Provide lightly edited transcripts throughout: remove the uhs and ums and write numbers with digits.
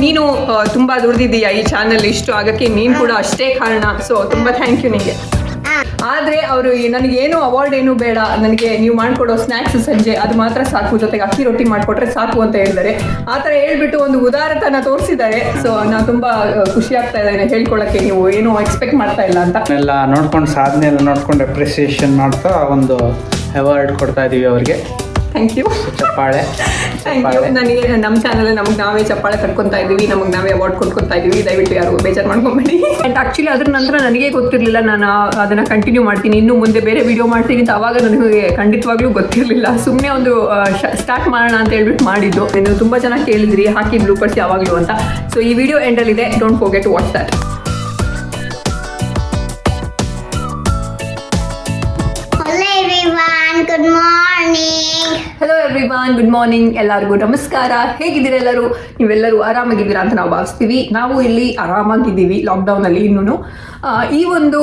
ನೀನು ತುಂಬಾ ದುಡಿದಿದ್ದೀಯಾ ಈ ಚಾನಲ್ ಇಷ್ಟು ಆಗಕ್ಕೆ ನೀನು ಕೂಡ ಅಷ್ಟೇ ಕಾರಣ. ಸೊ ತುಂಬಾ ಥ್ಯಾಂಕ್ ಯು ನಿಮಗೆ. ಆದರೆ ಅವರು ನನಗೇನು ಅವಾರ್ಡ್ ಏನು ಬೇಡ, ನನಗೆ ನೀವು ಮಾಡಿಕೊಡೋ ಸ್ನ್ಯಾಕ್ಸ್ ಸಂಜೆ ಅದು ಮಾತ್ರ ಸಾಕು, ಜೊತೆಗೆ ಅಕ್ಕಿ ರೊಟ್ಟಿ ಮಾಡಿಕೊಟ್ರೆ ಸಾಕು ಅಂತ ಹೇಳಿದ್ದಾರೆ. ಆ ಥರ ಹೇಳ್ಬಿಟ್ಟು ಒಂದು ಉದಾರತನ ತೋರಿಸಿದ್ದಾರೆ. ಸೊ ನಾನು ತುಂಬ ಖುಷಿ ಆಗ್ತಾ ಇದ್ದೇನೆ ಹೇಳ್ಕೊಳ್ಳೋಕ್ಕೆ, ನೀವು ಏನು ಎಕ್ಸ್ಪೆಕ್ಟ್ ಮಾಡ್ತಾ ಇಲ್ಲ ಅಂತ ಎಲ್ಲ ನೋಡ್ಕೊಂಡು ಸಾಧನೆ ಎಲ್ಲ ನೋಡ್ಕೊಂಡು ಅಪ್ರಿಸಿಯೇಷನ್ ಮಾಡ್ತಾ ಒಂದು ಅವಾರ್ಡ್ ಕೊಡ್ತಾ ಇದೀವಿ ಅವ್ರಿಗೆ. Thank you. ಚಪ್ಪಾಳೆ. Thank you. ನನಗೆ ನಮ್ಮ ಚಾನಲ್ ನಮಗೆ ನಾವೇ ಚಪ್ಪಾಳೆ ಕಟ್ಕೊತಾ ಇದ್ದೀವಿ, ನಮಗೆ ನಾವೇ ಅವಾರ್ಡ್ ಕೊಟ್ಕೊತಾ ಇದ್ದೀವಿ. ದಯವಿಟ್ಟು ಯಾರು ಬೇಜಾರು ಮಾಡ್ಕೊಂಬೇಡಿ. ಆ್ಯಂಡ್ ಆ್ಯಕ್ಚುಲಿ ಅದ್ರ ನಂತರ ನನಗೆ ಗೊತ್ತಿರಲಿಲ್ಲ ನಾನು ಅದನ್ನು ಕಂಟಿನ್ಯೂ ಮಾಡ್ತೀನಿ, ಇನ್ನು ಮುಂದೆ ಬೇರೆ ವಿಡಿಯೋ ಮಾಡ್ತೀನಿ ಅಂತ. ಆವಾಗ ನನಗೆ ಖಂಡಿತವಾಗ್ಲೂ ಗೊತ್ತಿರಲಿಲ್ಲ. ಸುಮ್ಮನೆ ಒಂದು ಸ್ಟಾರ್ಟ್ ಮಾಡೋಣ ಅಂತ ಹೇಳ್ಬಿಟ್ಟು ಮಾಡಿದ್ದು. ನೀವು ತುಂಬ ಜನ ಕೇಳಿದ್ರಿ ಹಾಕಿ ಬ್ಲೂಪರ್ಸ್ ಯಾವಾಗಲೂ ಅಂತ. ಸೊ ಈ ವಿಡಿಯೋ ಎಂಡಲ್ಲಿದೆ, don't forget to watch that. Good morning. Hello everyone, good morning. ಎಲ್ಲರಿಗೂ ನಮಸ್ಕಾರ. ಹೇಗಿದ್ದೀರಾ ಎಲ್ಲರೂ? ನೀವೆಲ್ಲರೂ ಆರಾಮಾಗಿದ್ದೀರಾ ಅಂತ ನಾವು ಭಾವಿಸ್ತೀವಿ. ನಾವು ಇಲ್ಲಿ ಆರಾಮಾಗಿದ್ದೀವಿ ಲಾಕ್ಡೌನಲ್ಲಿ ಇನ್ನೂ. ಈ ಒಂದು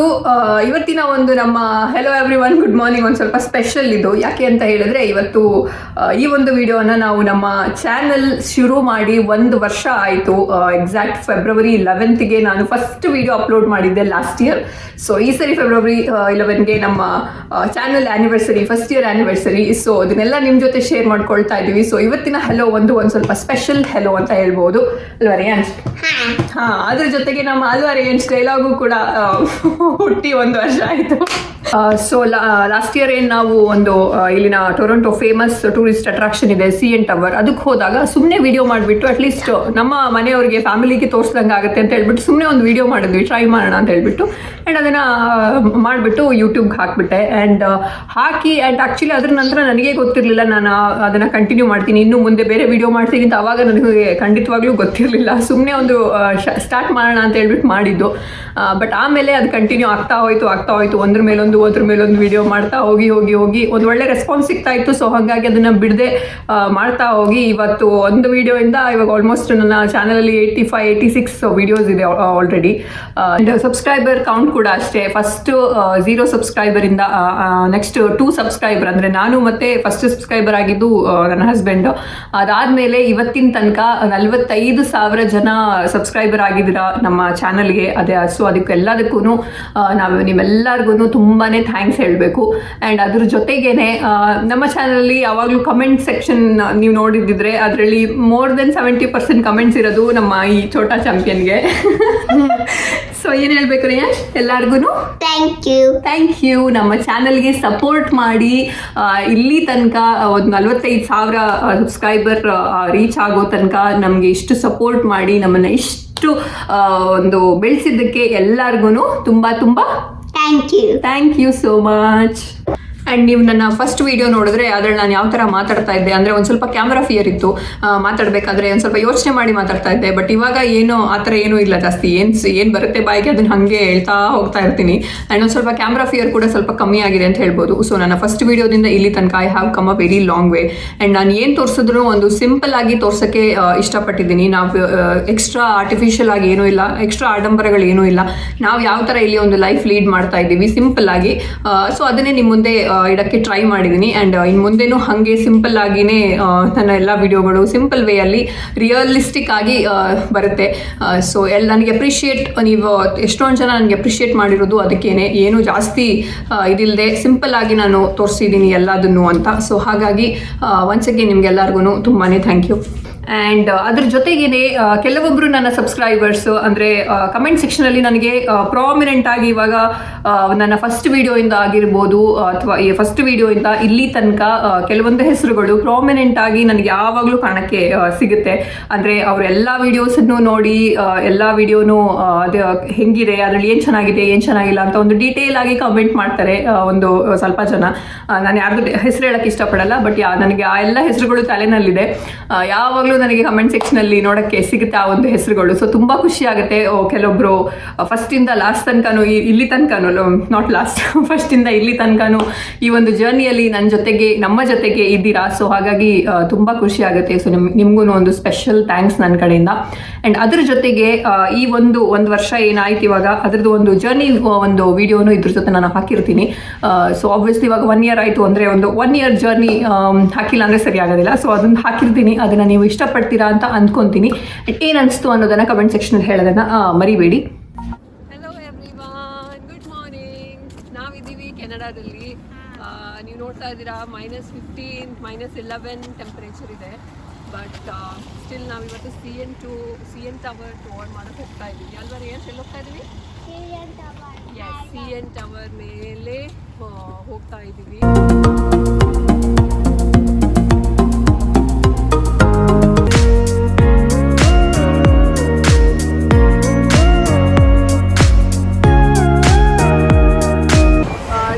ಇವತ್ತಿನ ಒಂದು ನಮ್ಮ ಹೆಲೋ ಎವ್ರಿವನ್ ಗುಡ್ ಮಾರ್ನಿಂಗ್ ಒಂದು ಸ್ವಲ್ಪ ಸ್ಪೆಷಲ್ ಇದು. ಯಾಕೆ ಅಂತ ಹೇಳಿದ್ರೆ ಇವತ್ತು ಈ ಒಂದು ವಿಡಿಯೋನ ನಾವು ನಮ್ಮ ಚಾನಲ್ ಶುರು ಮಾಡಿ 1 ವರ್ಷ ಆಯಿತು. ಎಕ್ಸಾಕ್ಟ್ ಫೆಬ್ರವರಿ 11ಗೆ ನಾನು ಫಸ್ಟ್ ವಿಡಿಯೋ ಅಪ್ಲೋಡ್ ಮಾಡಿದ್ದೆ ಲಾಸ್ಟ್ ಇಯರ್. ಸೊ ಈ ಸರಿ ಫೆಬ್ರವರಿ 11ಗೆ ನಮ್ಮ channel anniversary, first year anniversary. So ಅದನ್ನೆಲ್ಲ ನಿಮ್ಮ ಜೊತೆ ಶೇರ್ ಮಾಡ್ಕೊಳ್ತಾ ಇದ್ದೀವಿ. ಸೊ ಇವತ್ತಿನ ಹೆಲೋ ಒಂದು ಸ್ವಲ್ಪ ಸ್ಪೆಷಲ್ ಹೆಲೋ ಅಂತ ಹೇಳ್ಬೋದು ಅಲ್ವಾ ರೇಯನ್ಸ್? ಹಾಂ, ಅದ್ರ ಜೊತೆಗೆ ನಮ್ಮ ಅಲ್ವಾ ರೇಯನ್ಸ್ ಡೈಲಾಗು ಕೂಡ ಹುಟ್ಟಿ 1 ವರ್ಷ ಆಯಿತು. ಸೊ ಲಾಸ್ಟ್ ಇಯರ್ ಏನು ನಾವು ಒಂದು ಇಲ್ಲಿನ ಟೊರೊಂಟೊ ಫೇಮಸ್ ಟೂರಿಸ್ಟ್ ಅಟ್ರಾಕ್ಷನ್ ಇದೆ CN ಟವರ್, ಅದಕ್ಕೆ ಹೋದಾಗ ಸುಮ್ಮನೆ ವಿಡಿಯೋ ಮಾಡಿಬಿಟ್ಟು ಅಟ್ಲೀಸ್ಟ್ ನಮ್ಮ ಮನೆಯವ್ರಿಗೆ ಫ್ಯಾಮಿಲಿಗೆ ತೋರಿಸ್ದಂಗೆ ಆಗುತ್ತೆ ಅಂತ ಹೇಳ್ಬಿಟ್ಟು ಸುಮ್ಮನೆ ಒಂದು ವಿಡಿಯೋ ಮಾಡಿದ್ವಿ, ಟ್ರೈ ಮಾಡೋಣ ಅಂತ ಹೇಳ್ಬಿಟ್ಟು. ಆ್ಯಂಡ್ ಅದನ್ನು ಮಾಡಿಬಿಟ್ಟು ಯೂಟ್ಯೂಬ್ಗೆ ಹಾಕಿಬಿಟ್ಟೆ. ಆ್ಯಂಡ್ ಹಾಕಿ ಆ್ಯಂಡ್ ಆ್ಯಕ್ಚುಲಿ ಅದ್ರ ನಂತರ ನನಗೆ ಗೊತ್ತಿರಲಿಲ್ಲ ನಾನು ಅದನ್ನು ಕಂಟಿನ್ಯೂ ಮಾಡ್ತೀನಿ, ಇನ್ನು ಮುಂದೆ ಬೇರೆ ವಿಡಿಯೋ ಮಾಡ್ತೀನಿ ಅಂತ. ಆವಾಗ ನನಗೆ ಖಂಡಿತವಾಗ್ಲೂ ಗೊತ್ತಿರಲಿಲ್ಲ. ಸುಮ್ಮನೆ ಒಂದು ಸ್ಟಾರ್ಟ್ ಮಾಡೋಣ ಅಂತ ಹೇಳ್ಬಿಟ್ಟು ಮಾಡಿದ್ದು. ಬಟ್ ಆಮೇಲೆ ಅದು ಕಂಟಿನ್ಯೂ ಆಗ್ತಾ ಹೋಯಿತು ಒಂದ್ರ ಮೇಲೊಂದು ವಿಡಿಯೋ ಮಾಡ್ತಾ ಹೋಗಿ ಒಂದು ಒಳ್ಳೆ ರೆಸ್ಪಾನ್ಸ್ ಸಿಗ್ತಾ ಇತ್ತು. ಸೊ ಹಾಗಾಗಿ ಅದನ್ನು ಬಿಡದೆ ಮಾಡ್ತಾ ಹೋಗಿ ಇವತ್ತು ಒಂದು ವಿಡಿಯೋಯಿಂದ ಇವಾಗ ಆಲ್ಮೋಸ್ಟ್ ನನ್ನ ಚಾನಲಲ್ಲಿ 85-86 ವಿಡಿಯೋಸ್ ಇದೆ ಆಲ್ರೆಡಿ. ಸಬ್ಸ್ಕ್ರೈಬರ್ ಕೌಂಟ್ ಕೂಡ ಅಷ್ಟೇ. ಫಸ್ಟ್ 0 ಸಬ್ಸ್ಕ್ರೈಬರಿಂದ ನೆಕ್ಸ್ಟ್ 2 ಸಬ್ಸ್ಕ್ರೈಬರ್, ಅಂದರೆ ನಾನು ಮತ್ತೆ ಫಸ್ಟ್ ಸಬ್ಸ್ಕ್ರೈಬರ್ ಆಗಿದ್ದು ನನ್ನ ಹಸ್ಬೆಂಡ್. ಅದಾದಮೇಲೆ ಇವತ್ತಿನ ತನಕ 45,000 ಜನ ಸಬ್ಸ್ಕ್ರೈಬರ್ ಆಗಿದ್ದೀರಾ ನಮ್ಮ ಚಾನಲ್ಗೆ. ಅದೇ ಸೊ ಅದಕ್ಕೆಲ್ಲದಕ್ಕೂ ನಾವು ನಿಮ್ಮೆಲ್ಲರಿಗೂ ತುಂಬಾ ಥ್ಯಾಂಕ್ಸ್ ಹೇಳಬೇಕು. ಆ್ಯಂಡ್ ಅದ್ರ ಜೊತೆಗೇನೆ ನಮ್ಮ ಚಾನಲಲ್ಲಿ ಯಾವಾಗಲೂ ಕಮೆಂಟ್ ಸೆಕ್ಷನ್ ನೀವು ನೋಡಿದ್ದಿದ್ರೆ ಅದರಲ್ಲಿ ಮೋರ್ ದೆನ್ 70% ಕಮೆಂಟ್ಸ್ ಇರೋದು ನಮ್ಮ ಈ ಛೋಟಾ ಚಾಂಪಿಯನ್ಗೆ. ಸೊ ಏನು ಹೇಳಬೇಕು ರೀ ಎಲ್ಲರಿಗೂ? Thank you. ನಮ್ಮ ಚಾನಲ್ಗೆ ಸಪೋರ್ಟ್ ಮಾಡಿ ಇಲ್ಲಿ ತನಕ ಒಂದು 45,000 ಸಬ್ಸ್ಕ್ರೈಬರ್ ರೀಚ್ ಆಗೋ ತನಕ ನಮಗೆ ಇಷ್ಟು ಸಪೋರ್ಟ್ ಮಾಡಿ ನಮ್ಮನ್ನು ಇಷ್ಟು ಒಂದು ಬೆಳೆಸಿದ್ದಕ್ಕೆ ಎಲ್ಲರಿಗೂ ತುಂಬ thank you so much. And ನೀವು ನನ್ನ ಫಸ್ಟ್ ವಿಡಿಯೋ ನೋಡಿದ್ರೆ ಅದ್ರಲ್ಲಿ ನಾನು ಯಾವ ಥರ ಮಾತಾಡ್ತಾ ಇದ್ದೆ ಅಂದರೆ ಒಂದು ಸ್ವಲ್ಪ ಕ್ಯಾಮ್ರಾ ಫಿಯರ್ ಇತ್ತು. ಮಾತಾಡಬೇಕಾದ್ರೆ ಒಂದು ಸ್ವಲ್ಪ ಯೋಚನೆ ಮಾಡಿ ಮಾತಾಡ್ತಾ ಇದ್ದೆ. ಬಟ್ ಇವಾಗ ಏನು ಆ ಥರ ಏನೂ ಇಲ್ಲ ಜಾಸ್ತಿ. ಏನು ಬರುತ್ತೆ ಬಾಯಿಗೆ ಅದನ್ನು ಹಾಗೆ ಹೇಳ್ತಾ ಹೋಗ್ತಾ ಇರ್ತೀನಿ. ಆ್ಯಂಡ್ ಒಂದು ಸ್ವಲ್ಪ ಕ್ಯಾಮ್ರಾ ಫಿಯರ್ ಕೂಡ ಸ್ವಲ್ಪ ಕಮ್ಮಿ ಆಗಿದೆ ಅಂತ ಹೇಳ್ಬೋದು. ಸೊ ನನ್ನ ಫಸ್ಟ್ ವಿಡಿಯೋದಿಂದ ಇಲ್ಲಿ ತನಕ I have come a very long way. And ನಾನು ಏನು ತೋರಿಸಿದ್ರು ಒಂದು ಸಿಂಪಲ್ ಆಗಿ ತೋರ್ಸೋಕ್ಕೆ ಇಷ್ಟಪಟ್ಟಿದ್ದೀನಿ. ನಾವು ಎಕ್ಸ್ಟ್ರಾ ಆರ್ಟಿಫಿಷಿಯಲ್ ಆಗಿ ಏನೂ ಇಲ್ಲ, ಎಕ್ಸ್ಟ್ರಾ ಆಡಂಬರಗಳು ಏನೂ ಇಲ್ಲ. ನಾವು ಯಾವ ಥರ ಇಲ್ಲಿ ಒಂದು ಲೈಫ್ ಲೀಡ್ ಮಾಡ್ತಾ ಇದ್ದೀವಿ ಸಿಂಪಲ್ ಆಗಿ. ಸೊ ಅದನ್ನೇ ನಿಮ್ಮ ಮುಂದೆ ಇಡಕ್ಕೆ ಟ್ರೈ ಮಾಡಿದ್ದೀನಿ. ಆ್ಯಂಡ್ ಇನ್ನು ಮುಂದೆನೂ ಹಾಗೆ ಸಿಂಪಲ್ ಆಗಿನೇ ನನ್ನ ಎಲ್ಲ ವಿಡಿಯೋಗಳು ಸಿಂಪಲ್ ವೇಯಲ್ಲಿ ರಿಯಲಿಸ್ಟಿಕ್ ಆಗಿ ಬರುತ್ತೆ. ಸೊ ನನಗೆ ಅಪ್ರಿಷಿಯೇಟ್, ನೀವು ಎಷ್ಟೊಂದು ಜನ ನನಗೆ ಅಪ್ರಿಷಿಯೇಟ್ ಮಾಡಿರೋದು ಅದಕ್ಕೇನೆ, ಏನು ಜಾಸ್ತಿ ಇದಿಲ್ಲದೆ ಸಿಂಪಲ್ ಆಗಿ ನಾನು ತೋರಿಸಿದ್ದೀನಿ ಎಲ್ಲದನ್ನು ಅಂತ. ಸೊ ಹಾಗಾಗಿ ಒನ್ಸ್ ಅಗೇನ್ ನಿಮ್ಗೆಲ್ಲರಿಗೂ ತುಂಬಾ ಥ್ಯಾಂಕ್ ಯು. ಆ್ಯಂಡ್ ಅದ್ರ ಜೊತೆಗೇನೆ ಕೆಲವೊಬ್ಬರು ನನ್ನ ಸಬ್ಸ್ಕ್ರೈಬರ್ಸ್ ಅಂದರೆ ಕಮೆಂಟ್ ಸೆಕ್ಷನಲ್ಲಿ ನನಗೆ ಪ್ರಾಮಿನೆಂಟ್ ಆಗಿ ಇವಾಗ ನನ್ನ ಫಸ್ಟ್ ವಿಡಿಯೋಯಿಂದ ಆಗಿರ್ಬೋದು ಅಥವಾ ಈ ಫಸ್ಟ್ ವಿಡಿಯೋಯಿಂದ ಇಲ್ಲಿ ತನಕ ಕೆಲವೊಂದು ಹೆಸರುಗಳು ಪ್ರಾಮಿನೆಂಟ್ ಆಗಿ ನನಗೆ ಯಾವಾಗಲೂ ಕಾಣಕ್ಕೆ ಸಿಗುತ್ತೆ. ಅಂದರೆ ಅವರೆಲ್ಲ ವಿಡಿಯೋಸನ್ನು ನೋಡಿ ಎಲ್ಲ ವಿಡಿಯೋನು ಅದು ಹೆಂಗಿದೆ, ಅದರಲ್ಲಿ ಏನು ಚೆನ್ನಾಗಿದೆ ಏನು ಚೆನ್ನಾಗಿಲ್ಲ ಅಂತ ಒಂದು ಡೀಟೇಲ್ ಆಗಿ ಕಮೆಂಟ್ ಮಾಡ್ತಾರೆ ಒಂದು ಸ್ವಲ್ಪ ಜನ. ನಾನು ಯಾರ್ದು ಹೆಸರು ಹೇಳೋಕ್ಕೆ ಇಷ್ಟಪಡಲ್ಲ, ಬಟ್ ನನಗೆ ಆ ಎಲ್ಲ ಹೆಸರುಗಳು ತಲೆನಲ್ಲಿದೆ. ಯಾವಾಗಲೂ ನನಗೆ ಕಮೆಂಟ್ ಸೆಕ್ಷನಲ್ಲಿ ನೋಡೋಕ್ಕೆ ಸಿಗುತ್ತೆ ಆ ಒಂದು ಹೆಸರುಗಳು. ಸೊ ತುಂಬ ಖುಷಿ ಆಗುತ್ತೆ. ಕೆಲವೊಬ್ಬರು ಫಸ್ಟಿಂದ ಲಾಸ್ಟ್ ತನಕನೂ ಇಲ್ಲಿ ತನಕನೂ, ನಾಟ್ ಲಾಸ್ಟ್, ಫಸ್ಟಿಂದ ಇಲ್ಲಿ ತನಕನೂ ಈ ಒಂದು ಜರ್ನಿಯಲ್ಲಿ ನಮ್ಮ ಜೊತೆಗೆ ಇದ್ದೀರಾ. ಸೊ ಹಾಗಾಗಿ ತುಂಬ ಖುಷಿ ಆಗುತ್ತೆ. ಸೊ ನಿಮಗೂ ಒಂದು ಸ್ಪೆಷಲ್ ಥ್ಯಾಂಕ್ಸ್ ನನ್ನ ಕಡೆಯಿಂದ. ಆ್ಯಂಡ್ ಅದ್ರ ಜೊತೆಗೆ ಈ ಒಂದು ವರ್ಷ ಏನಾಯ್ತು ಇವಾಗ ಅದರದ್ದು ಒಂದು ಜರ್ನಿ ಒಂದು ವಿಡಿಯೋನು ಇದ್ರ ಜೊತೆ ನಾನು ಹಾಕಿರ್ತೀನಿ. ಸೊ ಆಬ್ವಿಯಸ್ಲಿ ಇವಾಗ 1 year ಆಯಿತು ಅಂದರೆ ಒಂದು 1 year ಜರ್ನಿ ಹಾಕಿಲ್ಲ ಅಂದರೆ ಸರಿ ಆಗೋದಿಲ್ಲ. ಸೊ ಅದನ್ನು ಹಾಕಿರ್ತೀನಿ, ಅದನ್ನು ನೀವು ಇಷ್ಟಪಡ್ತೀರಾ ಅಂತ ಅಂದ್ಕೊತೀನಿ. ಏನು ಅನಿಸ್ತು ಅನ್ನೋದನ್ನು ಕಮೆಂಟ್ ಸೆಕ್ಷನಲ್ಲಿ ಹೇಳೋದನ್ನು ಮರಿಬೇಡಿ. Hello everyone, good morning. ನಾವಿದ್ದೀವಿ ಕೆನಡಾದಲ್ಲಿ. ನೀವು ನೋಡ್ತಾ ಇದ್ದೀರಾ -15 -11 ಟೆಂಪರೇಚರ್ ಇದೆ. ಬಟ್ ಸ್ಟಿಲ್ ನಾವಿವತ್ತು CN ಟವರ್ ಟೂರ್ ಮಾಡೋಕ್ಕೆ ಹೋಗ್ತಾ ಇದ್ದೀವಿ ಅಲ್ವಾ ರೇಯನ್ಸ್? ಎಲ್ಲಿ ಹೋಗ್ತಾ ಇದ್ದೀವಿ? CN ಟವರ್ ಮೇಲೆ ಹೋಗ್ತಾ ಇದ್ದೀವಿ.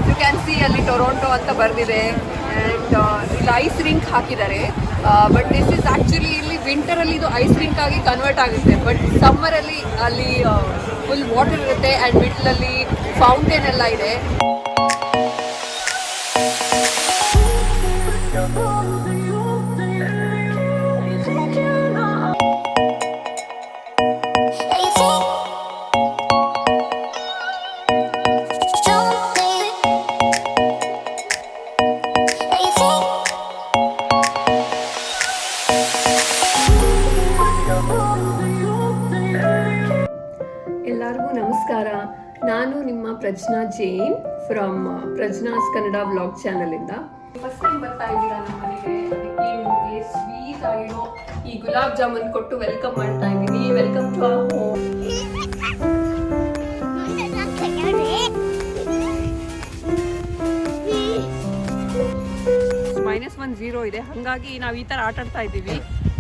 ಯು ಕ್ಯಾನ್ ಸಿ ಅಲ್ಲಿ ಟೊರೊಂಟೊ ಅಂತ ಬರೆದಿದೆ. ಆ್ಯಂಡ್ ಇಲ್ಲಿ ಐಸ್ ರಿಂಕ್ ಹಾಕಿದ್ದಾರೆ. ಬಟ್ ದಿಸ್ ಇಸ್ ಆ್ಯಕ್ಚುಲಿ ಇಲ್ಲಿ ವಿಂಟರಲ್ಲಿ ಇದು ಐಸ್ ರಿಂಕ್ ಆಗಿ ಕನ್ವರ್ಟ್ ಆಗುತ್ತೆ. ಬಟ್ ಸಮ್ಮರಲ್ಲಿ ಅಲ್ಲಿ ಫುಲ್ ವಾಟರ್ ಇರುತ್ತೆ ಆ್ಯಂಡ್ ಮಿಡ್ಲಲ್ಲಿ ಫೌಂಟೇನ್ ಎಲ್ಲ ಇದೆ. ಎಲ್ಲರಿಗೂ ನಮಸ್ಕಾರ. ನಾನು ನಿಮ್ಮ ಪ್ರಜ್ನಾ ಜೈನ್ ಫ್ರಮ್ ಪ್ರಜ್ನಾಸ್ ಕನ್ನಡ ವ್ಲಾಗ್ ಚಾನಲಿಂದ. ಫಸ್ಟ್ ಟೈಮ್ ಬರ್ತಾ ಇದ್ದೀರಾ ನಮ್ಮ ಮನೆಗೆ, ಅದಕ್ಕೆ ನಿಮಗೆ ಸ್ವೀಟ್ ಆಗಿರೋ ಈ ಗುಲಾಬ್ ಜಾಮೂನ್ ಕೊಟ್ಟು ವೆಲ್ಕಮ್ ಮಾಡ್ತಾ ಇದ್ದೀನಿ. Welcome to our home. -10 ಇದೆ, ಹಾಗಾಗಿ ನಾವು ಈ ಥರ ಆಟ ಆಡ್ತಾ ಇದ್ದೀವಿ.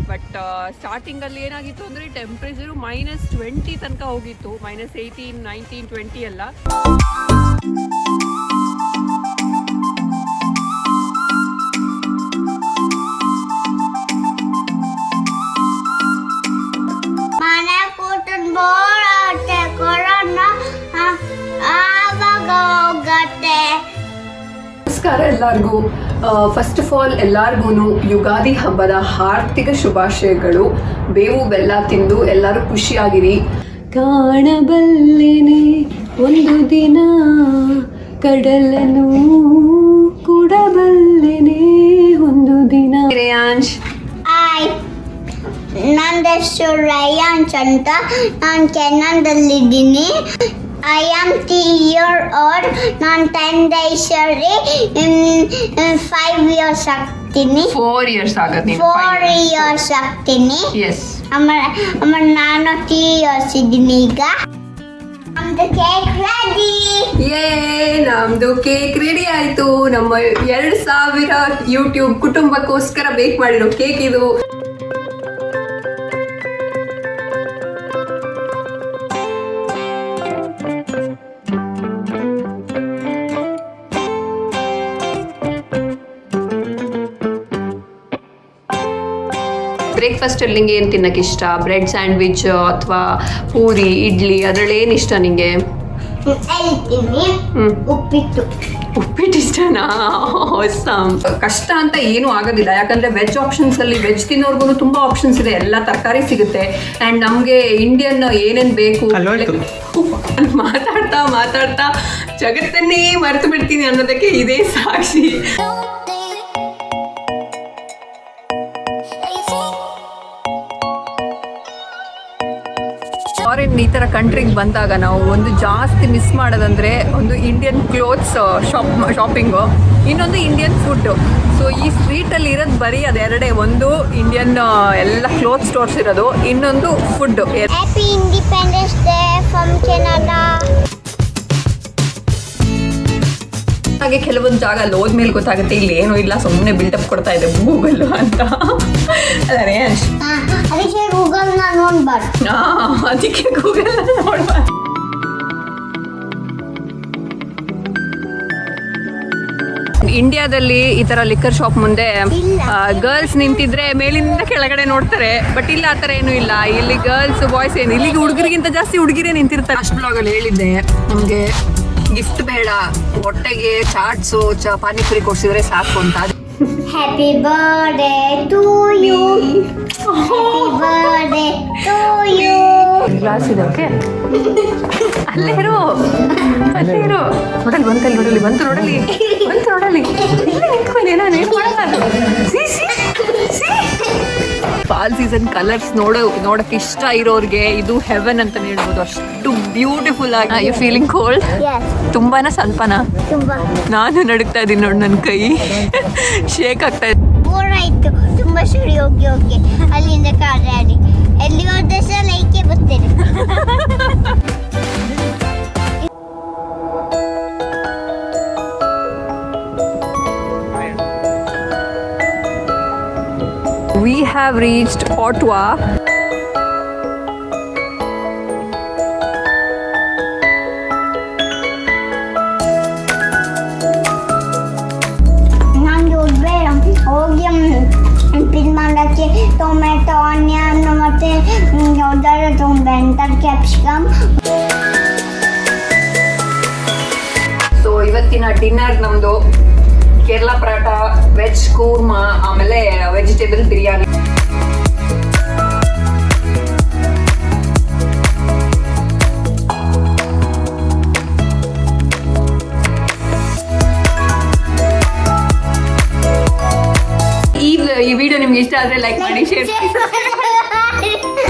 ಬಟ್ ಸ್ಟಾರ್ಟಿಂಗಲ್ಲಿ ಏನಾಗಿತ್ತು ಅಂದರೆ ಟೆಂಪ್ರೇಚರು -20 ತನಕ ಹೋಗಿತ್ತು, -18, 19, 20 ಎಲ್ಲ. ಮನೆ ಕೂಟನ್ ಬೋರ್ ಆಗುತ್ತೆ, ಕೊರೋನಾ ಆವಾಗ ಹೋಗತ್ತೆ. ನಮಸ್ಕಾರ ಎಲ್ಲರಿಗೂ. ಫಸ್ಟ್ ಆಫ್ ಆಲ್ ಎಲ್ಲರಿಗೂ ಯುಗಾದಿ ಹಬ್ಬದ ಹಾರ್ದಿಕ ಶುಭಾಶಯಗಳು. ಬೇವು ಬೆಲ್ಲ ತಿಂದು ಎಲ್ಲರೂ ಖುಷಿಯಾಗಿರಿ. ಕಾಣಬಲ್ಲೆನೆ ಒಂದು ದಿನ ಕಡಲನು ಕೂಡಬಲ್ಲೆನೆ ಒಂದು ದಿನ. ರೇಯಾಂಶ್, ನನ್ನ ಹೆಸರು ರಯಾನ್ಸ್ ಅಂತ. ನಾನು ಕೆನಡಾದಲ್ಲಿದ್ದೀನಿ. I am 3 years old. ನಾನು 10 days 5 years ಆಗ್ತೀನಿ. 4 years ಆಗತ್ತೆ. 4 years ಆಗ್ತೀನಿ. ಎಸ್. ನಾನು 3 years ಇದ್ದೀನಿ ಈಗ. ನಮ್ದು ಕೇಕ್ ರೆಡಿ. ನಮ್ದು ಕೇಕ್ ರೆಡಿ ಆಯ್ತು. ನಮ್ಮ 2000 ಯೂಟ್ಯೂಬ್ ಕುಟುಂಬಕ್ಕೋಸ್ಕರ ಬೇಕ್ ಮಾಡಿರೋ ಕೇಕ್ ಇದು. ಬ್ರೇಕ್ಫಾಸ್ಟಲ್ಲಿ ನಿಂಗೆ ಏನು ತಿನ್ನಕ್ಕೆ ಇಷ್ಟ? ಬ್ರೆಡ್ ಸ್ಯಾಂಡ್ವಿಚ್ ಅಥವಾ ಪೂರಿ, ಇಡ್ಲಿ, ಅದರಲ್ಲಿ ಏನು ಇಷ್ಟ ನಿಂಗೆ? ಹೇಳ್ತೀನಿ, ಉಪ್ಪಿಟ್ಟು ಇಷ್ಟನಾ? ಕಷ್ಟ ಅಂತ ಏನೂ ಆಗೋದಿಲ್ಲ, ಯಾಕಂದರೆ ವೆಜ್ ಆಪ್ಷನ್ಸಲ್ಲಿ ವೆಜ್ ತಿನ್ನೋರ್ಗು ತುಂಬ ಆಪ್ಷನ್ಸ್ ಇದೆ. ಎಲ್ಲ ತರಕಾರಿ ಸಿಗುತ್ತೆ. ಆ್ಯಂಡ್ ನಮಗೆ ಇಂಡಿಯನ್ ಏನೇನು ಬೇಕು ಮಾತಾಡ್ತಾ ಜಗತ್ತನ್ನೇ ಮರೆತು ಬಿಡ್ತೀನಿ ಅನ್ನೋದಕ್ಕೆ ಇದೇ ಸಾಕ್ಷಿ. ಫಾರಿನ್ ಈ ಥರ ಕಂಟ್ರಿಗೆ ಬಂದಾಗ ನಾವು ಒಂದು ಜಾಸ್ತಿ ಮಿಸ್ ಮಾಡೋದಂದರೆ ಒಂದು ಇಂಡಿಯನ್ ಕ್ಲೋತ್ಸ್ ಶಾಪಿಂಗು, ಇನ್ನೊಂದು ಇಂಡಿಯನ್ ಫುಡ್ಡು. ಸೊ ಈ ಸ್ಟ್ರೀಟಲ್ಲಿ ಇರೋದು ಬರೀ ಅದೆರಡೇ, ಒಂದು ಇಂಡಿಯನ್ ಎಲ್ಲ ಕ್ಲೋತ್ ಸ್ಟೋರ್ಸ್ ಇರೋದು, ಇನ್ನೊಂದು food. Happy independence day from Canada. ಹಾಗೆ ಕೆಲವೊಂದು ಜಾಗ ಅಲ್ಲಿ ಹೋದ್ಮೇಲೆ ಗೊತ್ತಾಗುತ್ತೆ ಇಲ್ಲಿ ಏನೂ ಇಲ್ಲ, ಸುಮ್ಮನೆ ಬಿಲ್ಡಪ್ ಕೊಡ್ತಾ ಇದೆ ಗೂಗಲ್ ಅಂತ. ಅದೇ ಅದಕ್ಕೆ ಗೂಗಲ್ನ ನೋಡ್ಬಾರ್ದು. ಅದಕ್ಕೆ ಗೂಗಲ್ ನೋಡ್ಬಾರ್ದು. ಇಂಡಿಯಾದಲ್ಲಿ ಈ ಥರ ಲಿಕ್ಕರ್ ಶಾಪ್ ಮುಂದೆ ಗರ್ಲ್ಸ್ ನಿಂತಿದ್ರೆ ಮೇಲಿಂದ ಕೆಳಗಡೆ ನೋಡ್ತಾರೆ. ಬಟ್ ಇಲ್ಲಿ ಆ ಥರ ಏನೂ ಇಲ್ಲ. ಇಲ್ಲಿ ಗರ್ಲ್ಸ್ ಬಾಯ್ಸ್ ಏನು, ಇಲ್ಲಿಗೆ ಹುಡುಗರಿಗಿಂತ ಜಾಸ್ತಿ ಹುಡುಗಿರೇ ನಿಂತಿರ್ತಾರೆ. ಅಷ್ಟು ಬ್ಲಾಗಲ್ಲಿ ಹೇಳಿದ್ದೆ ನಮಗೆ ಗಿಫ್ಟ್ ಬೇಡ, ಹೊಟ್ಟೆಗೆ ಚಾಟ್ಸು ಪಾನಿಪುರಿ ಕೊಡ್ಸಿದ್ರೆ ಸಾಕು ಅಂತ. Happy birthday to you. Happy birthday to you. Glass ಇದೆ. ಓಕೆ, ಅಲ್ಲೇ ಇರು, ಅಲ್ಲೇ ಇರು. ನೋಡಲಿ ಬಂತಲ್ಲಿ, ನೋಡಲಿ ಬಂತು, ನೋಡಲಿ ಬಂತು, ನೋಡಲಿ ಇಲ್ಲೇ ನಿಂತ್ಕೊಂಡು ನಾನು ಏನು ಮಾಡಲ್ಲ. ಫಾಲ್ ಸೀಸನ್ ಕಲರ್ಸ್ ನೋಡಕ್ಕೆ ಇಷ್ಟ ಇರೋರಿಗೆ ಇದು ಹೆವೆನ್ ಅಂತ ಹೇಳ್ಬೋದು. ಅಷ್ಟು ಬ್ಯೂಟಿಫುಲ್ ಆಗಿ. You feeling cold? ತುಂಬಾನ ಸ್ವಲ್ಪನಾ? ನಾನು ನಡುಗ್ತಾ ಇದ್ದೀನಿ ನೋಡಿ, ನನ್ನ ಕೈ ಶೇಕ್ ಆಗ್ತಾ ಇದೆ. ಬೋರ್ ಆಯ್ತು ತುಂಬಾ ಸರಿ ಹೋಗಿ ಹೋಗಿ ಅಲ್ಲಿಂದ ಕಾರಾಡಿ ಎಲ್ಲಿ ಹೋದ ಸಹ ಲೈಕೆ ಬರ್ತೇನೆ. We have reached Ottawa. ನಂಗೆ ಬೇಡ ಹೋಗಿ ಪಿನ್ ಮಾಡೋಕ್ಕೆ ಟೊಮೆಟೊ ಆನಿಯನ್ ಮತ್ತು ಯಾವ್ದಾದ್ರು ತೊಗೊಂಡ್ಬೆಂಟರ್ ಕ್ಯಾಪ್ಸಿಕಮ್. ಸೊ ಇವತ್ತಿನ ಡಿನ್ನರ್ ನಮ್ದು ಕೇರಳ ಪರಾಟ, ವೆಜ್ ಕೂರ್ಮಾ, ಆಮೇಲೆ ವೆಜಿಟೇಬಲ್ ಬಿರಿಯಾನಿ. ಈ ವಿಡಿಯೋ ನಿಮ್ಗೆ ಇಷ್ಟ ಆದ್ರೆ ಲೈಕ್ ಮಾಡಿ, ಶೇರ್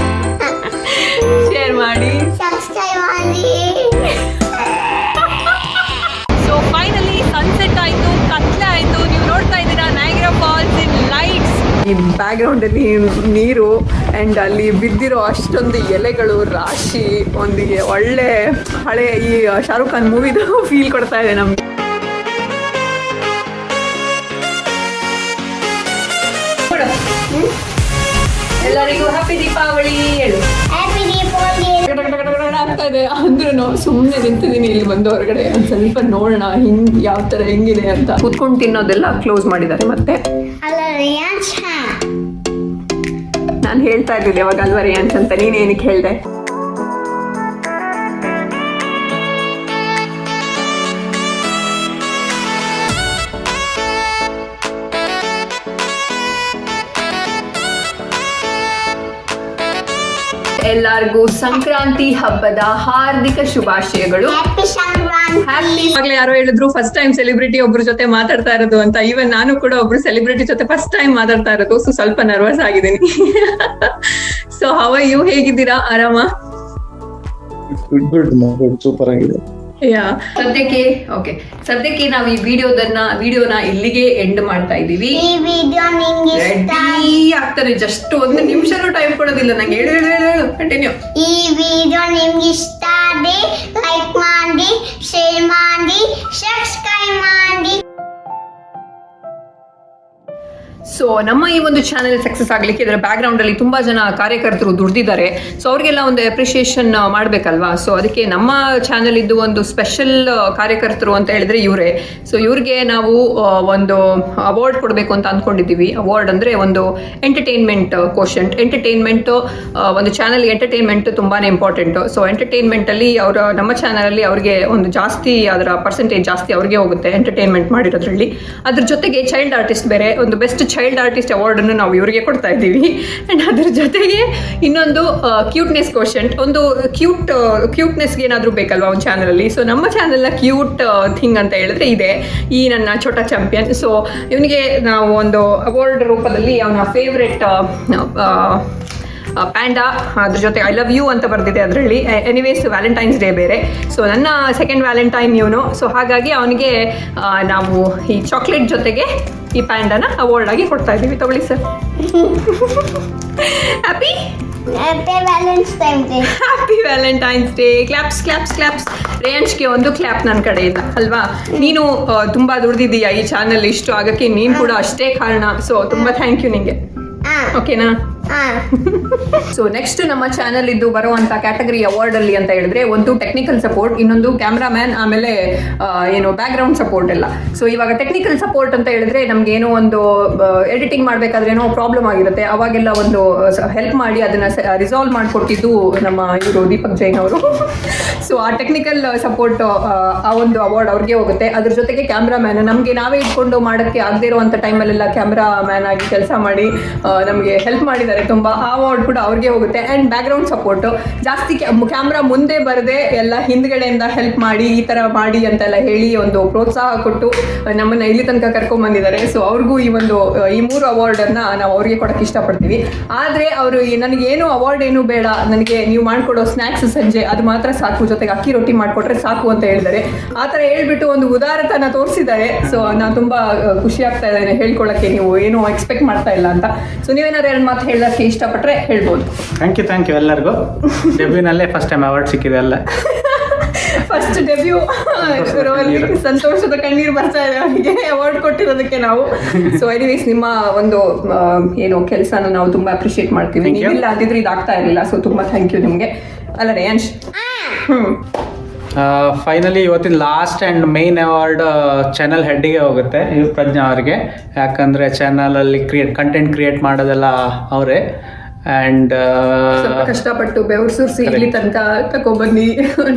ಮಾಡಿ, ಸಬ್ಸ್ಕ್ರೈಬ್ ಮಾಡಿ. ಸೊ ಫೈನಲಿ ಸನ್ಸೆಟ್ ಆಯ್ತು, ಕತ್ಲೆ ಆಯ್ತು. ನೀವು ನೋಡ್ತಾ ಇದ್ದೀರಾ ನಯಾಗ್ರಾ ಫಾಲ್ಸ್ ಇನ್ ಲೈಟ್ಸ್. ಈ ಬ್ಯಾಕ್ ಗ್ರೌಂಡ್ ಅಲ್ಲಿ ನೀರು ಅಂಡ್ ಅಲ್ಲಿ ಬಿದ್ದಿರೋ ಅಷ್ಟೊಂದು ಎಲೆಗಳು ರಾಶಿ ಒಂದಿಗೆ ಒಳ್ಳೆ ಹಳೆ ಈ ಶಾರುಖ್ ಖಾನ್ ಮೂವಿದು ಫೀಲ್ ಕೊಡ್ತಾ ಇದೆ ನಮ್ಗೆ. ಎಲ್ಲರಿಗೂ ಹ್ಯಾಪಿ ದೀಪಾವಳಿ ಹೇಳು. ಹ್ಯಾಪಿ ದೀಪಾವಳಿ. ಆಗ್ತಾ ಇದೆ ಅಂದ್ರೂ ಸುಮ್ಮನೆ ನಿಂತಿದ್ದೀನಿ ಇಲ್ಲಿ ಬಂದು ಹೊರಗಡೆ. ಒಂದು ಸ್ವಲ್ಪ ನೋಡೋಣ ಯಾವ ಥರ ಹೆಂಗಿದೆ ಅಂತ. ಕೂತ್ಕೊಂಡು ತಿನ್ನೋದೆಲ್ಲ ಕ್ಲೋಸ್ ಮಾಡಿದ್ದಾರೆ ಮತ್ತೆ. ಅಲ್ಲ ರಿಯಾನ್ಸ್, ನಾನು ಹೇಳ್ತಾ ಇದ್ದಿದ್ದೆ ಯಾವಾಗ ಅಲ್ವಾ ರಿಯಾನ್ಸ್ ಅಂತ, ನೀನೇನಕ್ಕೆ ಹೇಳಿದೆ? ಎಲ್ಲರಿಗೂ ಸಂಕ್ರಾಂತಿ ಹಬ್ಬದ ಹಾರ್ದಿಕ ಶುಭಾಶಯಗಳು. ಹ್ಯಾಪಿ ಸಂಕ್ರಾಂತಿ. ಆಗ್ಲೇ ಯಾರೋ ಹೇಳಿದ್ರು ಫಸ್ಟ್ ಟೈಮ್ ಸೆಲೆಬ್ರಿಟಿ ಒಬ್ರ ಜೊತೆ ಮಾತಾಡ್ತಾ ಇರೋದು ಅಂತ. ಈವನ್ ನಾನು ಕೂಡ ಒಬ್ರು ಸೆಲೆಬ್ರಿಟಿ ಜೊತೆ ಫಸ್ಟ್ ಟೈಮ್ ಮಾತಾಡ್ತಾ ಇರೋದು. ಸೊ ಸ್ವಲ್ಪ ನರ್ವಸ್ ಆಗಿದ್ದೀನಿ. So how are you? ಹೇಗಿದ್ದೀರಾ? ಆರಾಮ? ಗುಡ್, ಸೂಪರ್ ಆಗಿದೆ. ಸದ್ಯಕ್ಕೆ ನಾವು ಈ ವಿಡಿಯೋನ ಇಲ್ಲಿಗೆ ಎಂಡ್ ಮಾಡ್ತಾ ಇದೀವಿ. ಈ ವಿಡಿಯೋ ನಿಮ್ಗೆ ಇಷ್ಟ ಆಗ್ತಾರೆ, ಜಸ್ಟ್ ಒಂದು ನಿಮಿಷನೂ ಟೈಮ್ ಕೊಡೋದಿಲ್ಲ ನಂಗೆ. ಹೇಳು ಕಂಟಿನ್ಯೂ. ಈ ವಿಡಿಯೋ ನಿಮ್ಗೆ ಇಷ್ಟ ಆದ್ರೆ ಲೈಕ್ ಮಾಡಿ, ಶೇರ್ ಮಾಡಿ, ಸಬ್ಸ್ಕ್ರೈಬ್ ಮಾಡಿ. ಸೊ ನಮ್ಮ ಈ ಒಂದು ಚಾನೆಲ್ ಸಕ್ಸಸ್ ಆಗಲಿಕ್ಕೆ ಇದರ ಬ್ಯಾಕ್ಗ್ರೌಂಡ್ ಅಲ್ಲಿ ತುಂಬಾ ಜನ ಕಾರ್ಯಕರ್ತರು ದುಡ್ದಿದ್ದಾರೆ. ಸೊ ಅವ್ರಿಗೆಲ್ಲ ಒಂದು ಅಪ್ರಿಷಿಯೇಷನ್ ಮಾಡಬೇಕಲ್ವಾ. ಸೊ ಅದಕ್ಕೆ ನಮ್ಮ ಚಾನೆಲ್ ಇದ್ದು ಒಂದು ಸ್ಪೆಷಲ್ ಕಾರ್ಯಕರ್ತರು ಅಂತ ಹೇಳಿದ್ರೆ ಇವರೇ. ಸೊ ಇವ್ರಿಗೆ ನಾವು ಒಂದು ಅವಾರ್ಡ್ ಕೊಡಬೇಕು ಅಂತ ಅಂದ್ಕೊಂಡಿದ್ದೀವಿ. ಅವಾರ್ಡ್ ಅಂದ್ರೆ ಒಂದು ಎಂಟರ್ಟೈನ್ಮೆಂಟ್ ಕೋಶಂಟ್. ಎಂಟರ್ಟೈನ್ಮೆಂಟ್ ಒಂದು ಚಾನೆಲ್ ಎಂಟರ್ಟೈನ್ಮೆಂಟ್ ತುಂಬಾನೇ ಇಂಪಾರ್ಟೆಂಟ್. ಸೊ ಎಂಟರ್ಟೈನ್ಮೆಂಟ್ ಅಲ್ಲಿ ನಮ್ಮ ಚಾನೆಲ್ ಅಲ್ಲಿ ಅವ್ರಿಗೆ ಒಂದು ಜಾಸ್ತಿ ಅದರ ಪರ್ಸೆಂಟೇಜ್ ಜಾಸ್ತಿ ಅವ್ರಿಗೆ ಹೋಗುತ್ತೆ ಎಂಟರ್ಟೈನ್ಮೆಂಟ್ ಮಾಡಿರೋದ್ರಲ್ಲಿ. ಅದ್ರ ಜೊತೆಗೆ ಚೈಲ್ಡ್ ಆರ್ಟಿಸ್ಟ್ ಬೇರೆ ಒಂದು ಬೆಸ್ಟ್ ಚೈಲ್ಡ್ ಆರ್ಟಿಸ್ಟ್ ಅವಾರ್ಡ್ ಅನ್ನು ನಾವು ಇವರಿಗೆ ಕೊಡ್ತಾ ಇದ್ದೀವಿ. ಅಂಡ್ ಅದ್ರ ಜೊತೆಗೆ ಇನ್ನೊಂದು ಕ್ಯೂಟ್ನೆಸ್ ಕೋಶಂಟ್, ಒಂದು ಕ್ಯೂಟ್ನೆಸ್ಗೆ ಏನಾದರೂ ಬೇಕಲ್ವಾ ಒಂದು ಚಾನಲ್ ಅಲ್ಲಿ. ಸೊ ನಮ್ಮ ಚಾನೆಲ್ನ ಕ್ಯೂಟ್ ಥಿಂಗ್ ಅಂತ ಹೇಳಿದ್ರೆ ಇದೆ ಈ ನನ್ನ ಛೋಟಾ ಚಾಂಪಿಯನ್. ಸೊ ಇವನಿಗೆ ನಾವು ಒಂದು ಅವಾರ್ಡ್ ರೂಪದಲ್ಲಿ ಅವನ ಫೇವ್ರೆಟ್ ಪ್ಯಾಂಡಾ, ಅದ್ರ ಜೊತೆ ಐ ಲವ್ ಯು ಅಂತ ಬರ್ದಿದೆ ಅದರಲ್ಲಿ. ಎನಿವೇಸ್ ವ್ಯಾಲೆಂಟೈನ್ಸ್ ಡೇ ಬೇರೆ. ಸೊ ನನ್ನ ಸೆಕೆಂಡ್ ವ್ಯಾಲೆಂಟೈನ್ ಇವನು. ಸೊ ಹಾಗಾಗಿ ಅವನಿಗೆ ನಾವು ಈ ಚಾಕ್ಲೇಟ್ ಜೊತೆಗೆ ಈ ಪ್ಯಾಂಡಾನ ಅವಾರ್ಡ್ ಆಗಿ ಕೊಡ್ತಾ ಇದ್ದೀವಿ. ತಗೊಳ್ಳಿ sir. Happy Valentine's day. Claps claps claps. ರೇಯನ್ಸ್ಗೆ ಒಂದು ಕ್ಲಾಪ್ ನನ್ನ ಕಡೆಯಿಂದ ಅಲ್ವಾ. ನೀನು ತುಂಬಾ ದುಡ್ದಿದ್ದೀಯಾ ಈ ಚಾನಲ್ ಇಷ್ಟು ಆಗಕ್ಕೆ, ನೀನು ಕೂಡ ಅಷ್ಟೇ ಕಾರಣ. ಸೊ ತುಂಬಾ ಥ್ಯಾಂಕ್ ಯು ನಿಂಗೆ. ಓಕೆನಾ? ಸೊ ನೆಕ್ಸ್ಟ್ ನಮ್ಮ ಚಾನೆಲ್ ಇದ್ದು ಬರುವಂತ ಕ್ಯಾಟಗರಿ ಅವಾರ್ಡ್ ಅಲ್ಲಿ ಅಂತ ಹೇಳಿದ್ರೆ ಒಂದು ಟೆಕ್ನಿಕಲ್ ಸಪೋರ್ಟ್, ಇನ್ನೊಂದು ಕ್ಯಾಮ್ರಾಮ್ಯಾನ್, ಆಮೇಲೆ ಏನು ಬ್ಯಾಕ್ ಗ್ರೌಂಡ್ ಸಪೋರ್ಟ್ ಎಲ್ಲ. ಸೊ ಇವಾಗ ಟೆಕ್ನಿಕಲ್ ಸಪೋರ್ಟ್ ಅಂತ ಹೇಳಿದ್ರೆ ನಮ್ಗೆ ಏನೋ ಒಂದು ಎಡಿಟಿಂಗ್ ಮಾಡ್ಬೇಕಾದ್ರೆ ಏನೋ ಪ್ರಾಬ್ಲಮ್ ಆಗಿರುತ್ತೆ, ಅವಾಗೆಲ್ಲ ಒಂದು ಹೆಲ್ಪ್ ಮಾಡಿ ಅದನ್ನ ರಿಸಾಲ್ವ್ ಮಾಡಿಕೊಟ್ಟಿದ್ದು ನಮ್ಮ ಇವರು ದೀಪಕ್ ಜೈನ್ ಅವರು. ಸೊ ಆ ಟೆಕ್ನಿಕಲ್ ಸಪೋರ್ಟ್ ಆ ಒಂದು ಅವಾರ್ಡ್ ಅವ್ರಿಗೆ ಹೋಗುತ್ತೆ. ಅದ್ರ ಜೊತೆಗೆ ಕ್ಯಾಮ್ರಾಮ್ಯಾನ್, ನಮಗೆ ನಾವೇ ಇಟ್ಕೊಂಡು ಮಾಡೋಕ್ಕೆ ಆಗದೇ ಇರುವಂಥ ಟೈಮಲ್ಲೆಲ್ಲ ಕ್ಯಾಮ್ರಾ ಮ್ಯಾನ್ ಆಗಿ ಕೆಲಸ ಮಾಡಿ ನಮಗೆ ಹೆಲ್ಪ್ ಮಾಡಿದ್ದಾರೆ ಮಾಡಿದ್ದಾರೆ ತುಂಬ, ಆ ಅವಾರ್ಡ್ ಕೂಡ ಅವ್ರಿಗೆ ಹೋಗುತ್ತೆ. ಆ್ಯಂಡ್ ಬ್ಯಾಕ್ಗ್ರೌಂಡ್ ಸಪೋರ್ಟು ಜಾಸ್ತಿ ಕ್ಯಾಮ್ರಾ ಮುಂದೆ ಬರದೆ ಎಲ್ಲ ಹಿಂದ್ಗಡೆಯಿಂದ ಹೆಲ್ಪ್ ಮಾಡಿ, ಈ ಥರ ಮಾಡಿ ಅಂತೆಲ್ಲ ಹೇಳಿ ಒಂದು ಪ್ರೋತ್ಸಾಹ ಕೊಟ್ಟು ನಮ್ಮನ್ನು ಇಲ್ಲಿ ತನಕ ಕರ್ಕೊಂಡ್ಬಂದಿದ್ದಾರೆ. ಸೊ ಅವ್ರಿಗೂ ಈ 3 ಅವಾರ್ಡನ್ನು ನಾವು ಅವ್ರಿಗೆ ಕೊಡೋಕ್ಕೆ ಇಷ್ಟಪಡ್ತೀವಿ. ಆದರೆ ಅವರು ನನಗೇನು ಅವಾರ್ಡ್ ಏನು ಬೇಡ, ನನಗೆ ನೀವು ಮಾಡಿಕೊಡೋ ಸ್ನ್ಯಾಕ್ಸ್ ಸಂಜೆ ಅದು ಮಾತ್ರ ಸಾಕು, ಜೊತೆಗೆ ಅಕ್ಕಿ ರೊಟ್ಟಿ ಮಾಡಿಕೊಟ್ರೆ ಸಾಕು ಅಂತ ಹೇಳಿದ್ದಾರೆ. ಆ ಥರ ಹೇಳ್ಬಿಟ್ಟು ಒಂದು ಉದಾರತನ ತೋರಿಸಿದ್ದಾರೆ. ಸೊ ನಾನು ತುಂಬ ಖುಷಿ ಆಗ್ತಾ ಇದ್ದೇನೆ ಹೇಳ್ಕೊಳ್ಳೋಕ್ಕೆ, ನೀವು ಏನು ಎಕ್ಸ್ಪೆಕ್ಟ್ ಮಾಡ್ತಾ ಇಲ್ಲ ಅಂತ. ಸೊ ನೀವೇನಾದ್ರು 2 ಮಾತು ಹೇಳೋಕ್ಕೆ ಇಷ್ಟಪಟ್ಟರೆ ಹೇಳ್ಬೋದು. ಥ್ಯಾಂಕ್ ಯು ಎಲ್ಲರಿಗೂ. ಡೆಬ್ಯೂನಲ್ಲೇ ಫಸ್ಟ್ ಟೈಮ್ ಅವಾರ್ಡ್ ಸಿಕ್ಕಿದೆ ಅಲ್ಲ, ಫಸ್ಟ್ ಡೆಬ್ಯೂ ಸಂತೋಷದ ಕಣ್ಣೀರು ಬರ್ತಾ ಇದೆ ಅವರಿಗೆ ಅವಾರ್ಡ್ ಕೊಟ್ಟಿರೋದಕ್ಕೆ ನಾವು. ಸೊ ಎನಿವೇಸ್ ನಿಮ್ಮ ಒಂದು ಏನು ಕೆಲಸನ ನಾವು ತುಂಬ ಅಪ್ರಿಷಿಯೇಟ್ ಮಾಡ್ತೀವಿ. ನೀವಿಲ್ಲ ಅಂದಿದ್ರೆ ಇದಾಗ್ತಾ ಇರಲಿಲ್ಲ. ಸೊ ತುಂಬ ಥ್ಯಾಂಕ್ ಯು ನಿಮಗೆ ಅಲ್ಲ ರೇಯಾಂಶ್. ಫೈನಲಿ ಇವತ್ತಿನ last and main award channel ಹೆಡ್ಡಿಗೆ ಹೋಗುತ್ತೆ, ಪ್ರಜ್ಞಾ ಅವ್ರಿಗೆ. ಯಾಕಂದರೆ ಚಾನಲಲ್ಲಿ ಕಂಟೆಂಟ್ ಕ್ರಿಯೇಟ್ ಮಾಡೋದೆಲ್ಲ ಅವರೇ. ಆ್ಯಂಡ್ ಸ್ವಲ್ಪ ಕಷ್ಟಪಟ್ಟು ಬೆವರು ಸುರಿಸಿ ಇಲ್ಲಿ ತನಕ ತಗೊಬನ್ನಿ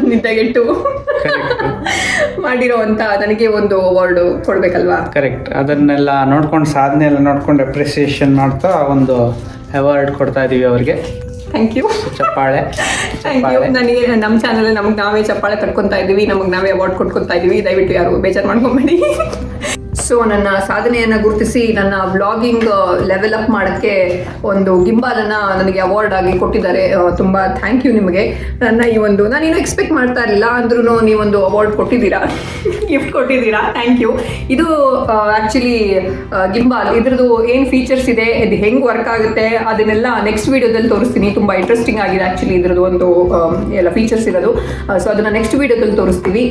ನಿದ್ದೆಗೆಟ್ಟು ಮಾಡಿರೋ ಅಂತ ನನಗೆ ಒಂದು ಅವಾರ್ಡ್ ಕೊಡ್ಬೇಕಲ್ವಾ. ಕರೆಕ್ಟ್. ಅದನ್ನೆಲ್ಲ ನೋಡ್ಕೊಂಡು, ಸಾಧನೆ ಎಲ್ಲ ನೋಡ್ಕೊಂಡು ಅಪ್ರಿಸಿಯೇಷನ್ ಮಾಡ್ತಾ ಒಂದು ಅವಾರ್ಡ್ ಕೊಡ್ತಾ ಇದೀವಿ ಅವ್ರಿಗೆ. Thank you. ಚಪ್ಪಾಳೆ. Thank you. ನನಗೆ ನಮ್ಮ ಚಾನಲ್ ನಮಗೆ ನಾವೇ ಚಪ್ಪಾಳೆ ತಡ್ಕೊತಾ ಇದ್ದೀವಿ, ನಮಗೆ ನಾವೇ ಅವಾರ್ಡ್ ಕೊಟ್ಕೊತಾ ಇದ್ದೀವಿ. ದಯವಿಟ್ಟು ಯಾರು ಬೇಜಾರು ಮಾಡ್ಕೊಂಬೇಡಿ. ಸೊ ನನ್ನ ಸಾಧನೆಯನ್ನು ಗುರುತಿಸಿ ನನ್ನ ವ್ಲಾಗಿಂಗ್ ಲೆವೆಲ್ ಅಪ್ ಮಾಡೋಕ್ಕೆ ಒಂದು ಗಿಂಬಾಲನ್ನು ನನಗೆ ಅವಾರ್ಡ್ ಆಗಿ ಕೊಟ್ಟಿದ್ದಾರೆ. ತುಂಬ ಥ್ಯಾಂಕ್ ಯು ನಿಮಗೆ. ನನ್ನ ಈ ಒಂದು ನಾನೇನು ಎಕ್ಸ್ಪೆಕ್ಟ್ ಮಾಡ್ತಾ ಇರಲಿಲ್ಲ, ಅಂದ್ರೂ ನೀವೊಂದು ಅವಾರ್ಡ್ ಕೊಟ್ಟಿದ್ದೀರಾ, ಗಿಫ್ಟ್ ಕೊಟ್ಟಿದ್ದೀರಾ. Thank you. ಇದು ಆ್ಯಕ್ಚುಲಿ ಗಿಂಬಾಲ್, ಇದ್ರದ್ದು ಏನು ಫೀಚರ್ಸ್ ಇದೆ, ಇದು ಹೆಂಗೆ ವರ್ಕ್ ಆಗುತ್ತೆ ಅದನ್ನೆಲ್ಲ ನೆಕ್ಸ್ಟ್ ವೀಡಿಯೋದಲ್ಲಿ ತೋರಿಸ್ತೀನಿ. ತುಂಬ ಇಂಟ್ರೆಸ್ಟಿಂಗ್ ಆಗಿದೆ ಆ್ಯಕ್ಚುಲಿ ಇದ್ರದ್ದು ಒಂದು ಎಲ್ಲ ಫೀಚರ್ಸ್ ಇರೋದು. ಸೊ ಅದನ್ನು ನೆಕ್ಸ್ಟ್ ವೀಡಿಯೋದಲ್ಲಿ ತೋರಿಸ್ತೀವಿ.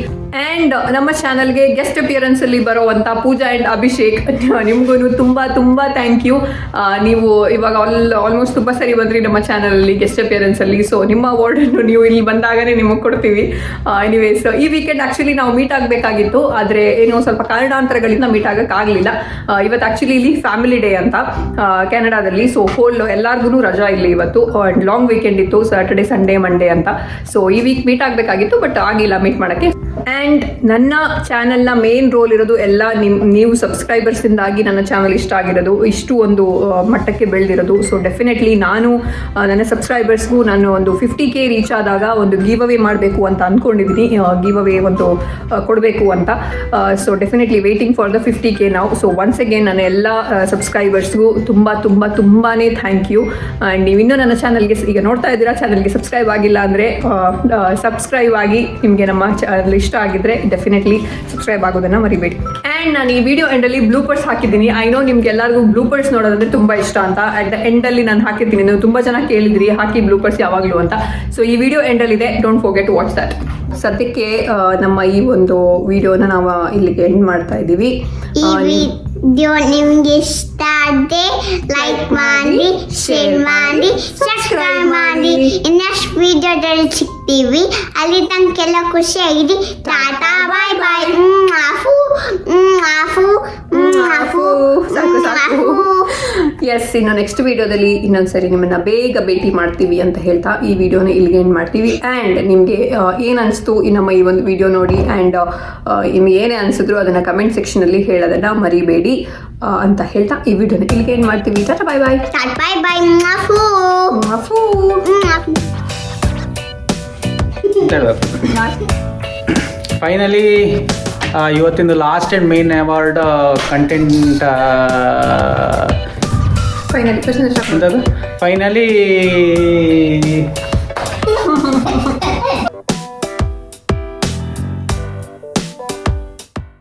ಆ್ಯಂಡ್ ನಮ್ಮ ಚಾನಲ್ಗೆ ಗೆಸ್ಟ್ ಅಪಿಯರೆನ್ಸಲ್ಲಿ ಬರೋವಂಥ ಪೂಜಾ ಆ್ಯಂಡ್ ಅಭಿಷೇಕ್, ನಿಮಗೂ ತುಂಬ ತುಂಬ ಥ್ಯಾಂಕ್ ಯು. ನೀವು ಇವಾಗ ಆಲ್ಮೋಸ್ಟ್ ತುಂಬ ಸರಿ ಬಂದ್ರಿ ನಮ್ಮ ಚಾನಲಲ್ಲಿ ಗೆಸ್ಟ್ ಅಪಿಯರೆನ್ಸಲ್ಲಿ. ಸೊ ನಿಮ್ಮ ಅವಾರ್ಡನ್ನು ನೀವು ಇಲ್ಲಿ ಬಂದಾಗಲೇ ನಿಮಗೆ ಕೊಡ್ತೀವಿ. ಎನಿವೇಸ್ ಈ ವೀಕೆಂಡ್ ಆ್ಯಕ್ಚುಲಿ ನಾವು ಮೀಟ್ ಆಗಬೇಕಾಗಿತ್ತು, ಆದರೆ ಏನೋ ಸ್ವಲ್ಪ ಕಾರಣಾಂತರಗಳಿಂದ ಮೀಟ್ ಆಗೋಕ್ಕಾಗಲಿಲ್ಲ. ಇವತ್ತು ಆ್ಯಕ್ಚುಲಿ ಇಲ್ಲಿ ಫ್ಯಾಮಿಲಿ ಡೇ ಅಂತ ಕೆನಡಾದಲ್ಲಿ. ಸೊ ಹೋಲ್ ಎಲ್ಲರಿಗೂ ರಜಾ ಇಲ್ಲಿ ಇವತ್ತು. ಆ್ಯಂಡ್ ಲಾಂಗ್ ವೀಕೆಂಡ್ ಇತ್ತು, ಸ್ಯಾಟರ್ಡೆ ಸಂಡೇ ಮಂಡೇ ಅಂತ. ಸೊ ಈ ವೀಕ್ ಮೀಟ್ ಆಗಬೇಕಾಗಿತ್ತು, ಬಟ್ ಆಗಿಲ್ಲ ಮೀಟ್ ಮಾಡೋಕ್ಕೆ. ಆ್ಯಂಡ್ ನನ್ನ ಚಾನಲ್ನ ಮೇನ್ ರೋಲ್ ಇರೋದು ಎಲ್ಲ ನೀವು ಸಬ್ಸ್ಕ್ರೈಬರ್ಸಿಂದಾಗಿ ನನ್ನ ಚಾನಲ್ ಇಷ್ಟ ಆಗಿರೋದು, ಇಷ್ಟು ಒಂದು ಮಟ್ಟಕ್ಕೆ ಬೆಳೆದಿರೋದು. ಸೊ ಡೆಫಿನೆಟ್ಲಿ ನಾನು ನನ್ನ ಸಬ್ಸ್ಕ್ರೈಬರ್ಸ್ಗೂ ನಾನು ಒಂದು 50K ರೀಚ್ ಆದಾಗ ಒಂದು ಗಿವ್ ಅವೇ ಮಾಡಬೇಕು ಅಂತ ಅಂದ್ಕೊಂಡಿದ್ದೀನಿ. ಗಿವ್ ಅವೇ ಒಂದು ಕೊಡಬೇಕು ಅಂತ. So definitely waiting for the 50K ನಾವು. ಸೊ ಒನ್ಸ್ ಅಗೇನ್ ನನ್ನ ಎಲ್ಲ ಸಬ್ಸ್ಕ್ರೈಬರ್ಸ್ಗೂ ತುಂಬ ತುಂಬ ತುಂಬಾ ಥ್ಯಾಂಕ್ ಯು. ಆ್ಯಂಡ್ ನೀವು ಇನ್ನೂ ನನ್ನ ಚಾನಲ್ಗೆ ಈಗ ನೋಡ್ತಾ ಇದ್ದೀರಾ, ಚಾನಲ್ಗೆ ಸಬ್ಸ್ಕ್ರೈಬ್ ಆಗಿಲ್ಲ ಅಂದರೆ ಸಬ್ಸ್ಕ್ರೈಬ್ ಆಗಿ. ನಿಮಗೆ ನಮ್ಮ ಚಾನಲ್ ಇಷ್ಟ ಆಗಿದ್ರೆ ಡೆಫಿನೆಟ್ಲಿ ಸಬ್ಸ್ಕ್ರೈಬ್ ಆಗೋದನ್ನು ಮರಿಬೇಡಿ. ಆ್ಯಂಡ್ ನಾನು ಈ ವಿಡಿಯೋ ಎಂಡಲ್ಲಿ ಬ್ಲೂಪರ್ಸ್ ಹಾಕಿದ್ದೀನಿ. ಐ ನೋ ನಿಮ್ಗೆ ಎಲ್ಲರಿಗೂ ಬ್ಲೂಪರ್ಸ್ ನೋಡೋದಂದ್ರೆ ತುಂಬ ಇಷ್ಟ ಅಂತ. ಅಟ್ ದ ಎಂಡಲ್ಲಿ ನಾನು ಹಾಕಿರ್ತೀನಿ. ನೀವು ತುಂಬ ಜನ ಕೇಳಿದ್ರಿ ಹಾಕಿ ಬ್ಲೂಪರ್ಸ್ ಯಾವಾಗಲೂ ಅಂತ. ಸೊ ಈ ವಿಡಿಯೋ ಎಂಡಲ್ಲಿದೆ, don't forget to watch that. ಸದ್ಯಕ್ಕೆ ನಮ್ಮ ಈ ಒಂದು ವಿಡಿಯೋನ ನಾವು ಇಲ್ಲಿಗೆ ಎಂಡ್ ಮಾಡ್ತಾ ಇದ್ದೀವಿ. ವಿಡಿಯೋ ನಿಮ್ಗೆ ಇಷ್ಟ ಆದರೆ ಲೈಕ್ ಮಾಡಿ, ಶೇರ್ ಮಾಡಿ, ಸಬ್ಸ್ಕ್ರೈಬ್ ಮಾಡಿ. ಇನ್ನಷ್ಟು ವಿಡಿಯೋದಲ್ಲಿ ಸಿಗ್ತೀವಿ. ಅಲ್ಲಿ ತನಕೆಲ್ಲ ಖುಷಿಯಾಗಿರಿ. ಟಾಟಾ ಬಾಯ್ ಬಾಯ್. ಸಾಕು. ಎಸ್, ಇನ್ನು ನೆಕ್ಸ್ಟ್ ವಿಡಿಯೋದಲ್ಲಿ ಇನ್ನೊಂದ್ಸರಿ ನಿಮ್ಮನ್ನ ಬೇಗ ಭೇಟಿ ಮಾಡ್ತೀವಿ ಅಂತ ಹೇಳ್ತಾ ಈ ವಿಡಿಯೋನ ಇಲ್ಲಿಗೆ ಎಂಡ್ ಮಾಡ್ತೀವಿ. ಆ್ಯಂಡ್ ನಿಮಗೆ ಏನು ಅನಿಸ್ತು ನಮ್ಮ ಈ ಒಂದು ವಿಡಿಯೋ ನೋಡಿ, ಆ್ಯಂಡ್ ನಿಮ್ಗೆ ಏನೇ ಅನಿಸಿದ್ರು ಅದನ್ನು ಕಮೆಂಟ್ ಸೆಕ್ಷನಲ್ಲಿ ಹೇಳೋದನ್ನು ಮರಿಬೇಡಿ ಅಂತ ಹೇಳ್ತಾ ಈ ವಿಡಿಯೋನ ಇಲ್ಲಿಗೆ ಎಂಡ್ ಮಾಡ್ತೀವಿ. Tata bye bye. Bye bye. Finally ಇವತ್ತಿಂದು last and main award content finally